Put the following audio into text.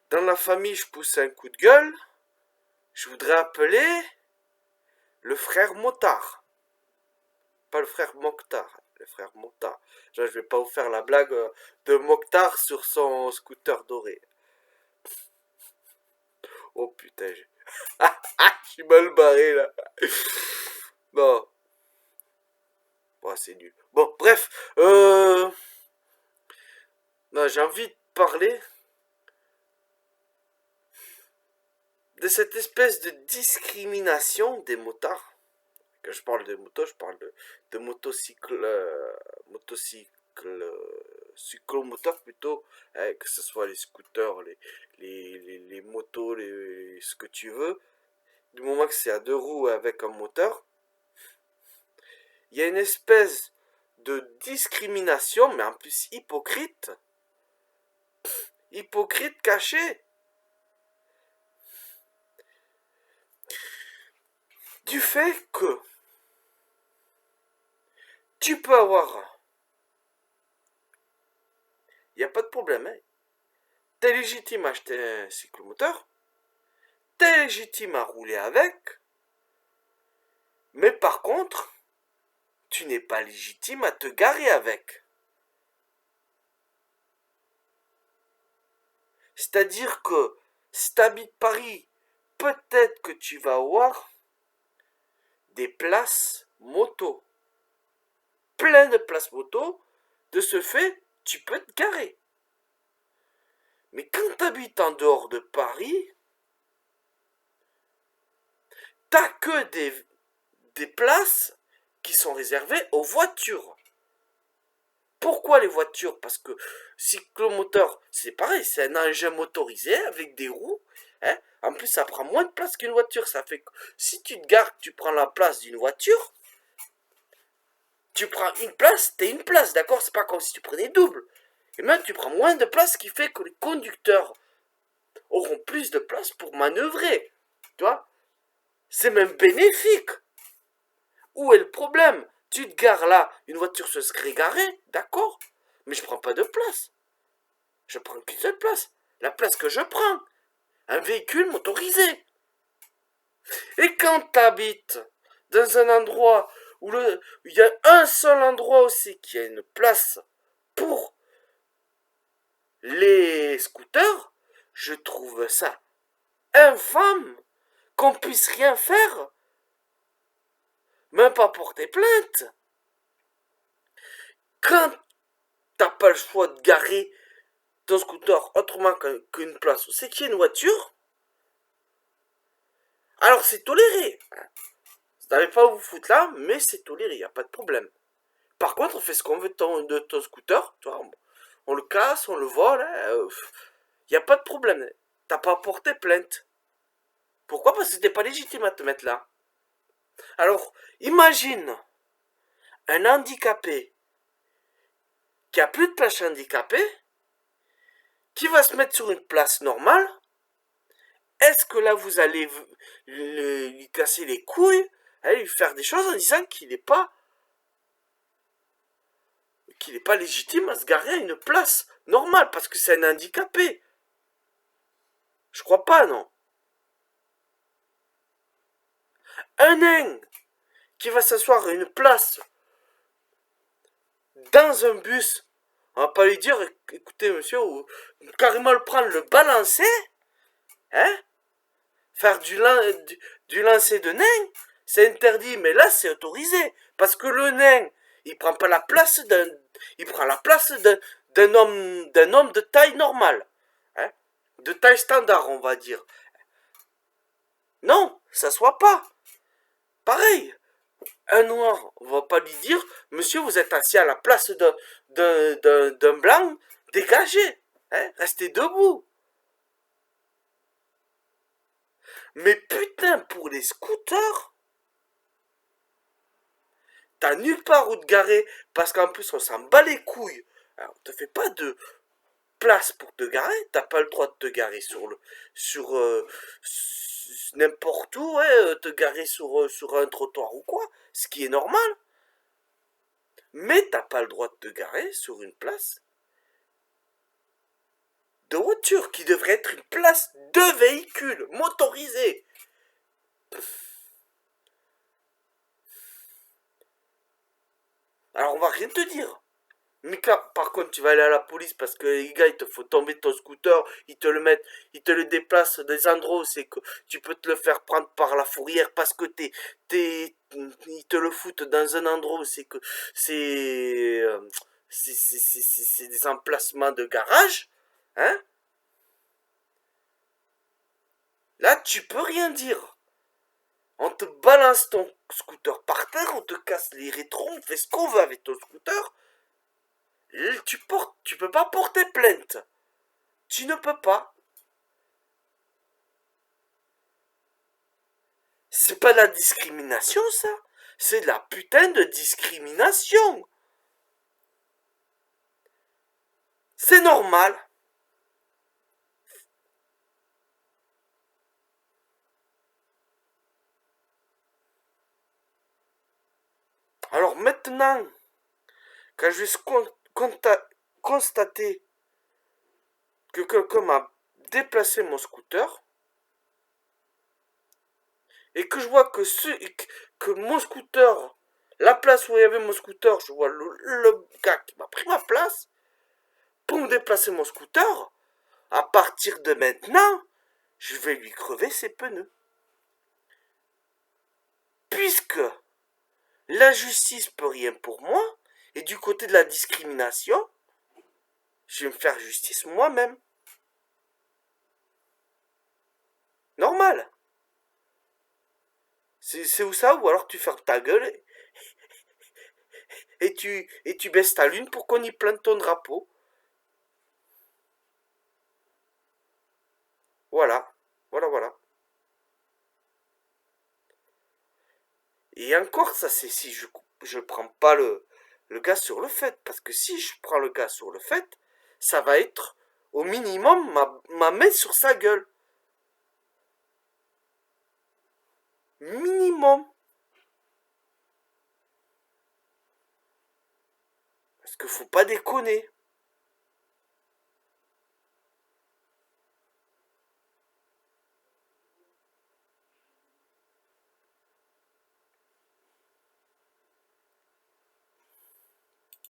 Dans la famille, je pousse un coup de gueule. Je voudrais appeler le frère Motard. Pas le frère Mokhtar, le frère Motard. Je vais pas vous faire la blague de Mokhtar sur son scooter doré. Oh putain, je suis mal barré là. Non, bon, c'est nul. Bon, bref, non, j'ai envie de parler de cette espèce de discrimination des motards. Quand je parle de moto, je parle de motocycle, cyclomoteurs plutôt, que ce soit les scooters, les motos, ce que tu veux. Du moment que c'est à deux roues avec un moteur, il y a une espèce de discrimination, mais en plus hypocrite cachée, du fait que tu peux avoir, il n'y a pas de problème, hein. T'es légitime à acheter un cyclomoteur, t'es légitime à rouler avec, mais par contre, tu n'es pas légitime à te garer avec. C'est-à-dire que si tu habites Paris, peut-être que tu vas avoir des places moto. Plein de places moto. De ce fait, tu peux te garer. Mais quand tu habites en dehors de Paris, t'as que des places qui sont réservées aux voitures. Pourquoi les voitures? Parce que cyclomoteur, c'est pareil, c'est un engin motorisé avec des roues. Hein. En plus, ça prend moins de place qu'une voiture. Ça fait que si tu te gares, tu prends la place d'une voiture, tu prends une place, t'es une place, d'accord? C'est pas comme si tu prenais double. Et même tu prends moins de place, ce qui fait que les conducteurs auront plus de place pour manœuvrer. Tu vois? C'est même bénéfique. Où est le problème? Tu te gares là, une voiture se serait garée, d'accord? Mais je prends pas de place. Je prends qu'une seule place. La place que je prends. Un véhicule motorisé. Et quand tu habites dans un endroit où il y a un seul endroit aussi qui a une place pour les scooters, je trouve ça infâme qu'on puisse rien faire, même pas porter plainte. Quand t'as pas le choix de garer ton scooter autrement qu'une place où c'est qu'il y a une voiture, alors c'est toléré. Vous n'avez pas à vous foutre là, mais c'est toléré, il n'y a pas de problème. Par contre, on fait ce qu'on veut de ton scooter, tu vois, on le casse, on le vole, il n'y a pas de problème. T'as pas à porter plainte. Pourquoi? Parce que t'es pas légitime à te mettre là. Alors, imagine un handicapé qui a plus de place handicapée, qui va se mettre sur une place normale. Est-ce que là vous allez lui casser les couilles, lui faire des choses en disant qu'il n'est pas légitime à se garer à une place normale parce que c'est un handicapé? Je crois pas, non. Un nain qui va s'asseoir à une place dans un bus, on va pas lui dire, écoutez monsieur, ou carrément le prendre, le balancer, hein, faire du lancer de nain, c'est interdit, mais là c'est autorisé, parce que le nain, il prend pas la place il prend la place d'un homme de taille normale, hein, de taille standard, on va dire. Non, ça soit pas. Pareil, un noir, on va pas lui dire, monsieur, vous êtes assis à la place d'un blanc, dégagez, hein, restez debout. Mais putain, pour les scooters, t'as nulle part où te garer, parce qu'en plus on s'en bat les couilles. Alors, on te fait pas de place pour te garer, t'as pas le droit de te garer sur n'importe où, ouais, te garer sur un trottoir ou quoi, ce qui est normal. Mais t'as pas le droit de te garer sur une place de voiture qui devrait être une place de véhicule motorisé. Alors on va rien te dire. Mais par contre, tu vas aller à la police parce que les gars, il te faut tomber ton scooter, ils te le mettent, ils te le déplacent des endroits où c'est que tu peux te le faire prendre par la fourrière parce que ils te le foutent dans un endroit où c'est que c'est, c'est des emplacements de garage, hein. Là, tu peux rien dire. On te balance ton scooter par terre, on te casse les rétros, on fait ce qu'on veut avec ton scooter. Tu peux pas porter plainte. Tu ne peux pas. C'est pas de la discrimination, ça. C'est de la putain de discrimination. C'est normal. Alors maintenant, quand je vais constater que quelqu'un m'a déplacé mon scooter et que je vois que mon scooter, la place où il y avait mon scooter, je vois le gars qui m'a pris ma place pour me déplacer mon scooter, à partir de maintenant, je vais lui crever ses pneus. Puisque la justice peut rien pour moi, et du côté de la discrimination, je vais me faire justice moi-même. Normal. C'est où ça? Ou alors tu fermes ta gueule et tu baisses ta lune pour qu'on y plante ton drapeau. Voilà. Voilà, voilà. Et encore, ça c'est si je prends pas le gars sur le fait. Parce que si je prends le gars sur le fait, ça va être au minimum ma main sur sa gueule. Minimum. Parce qu'il faut pas déconner.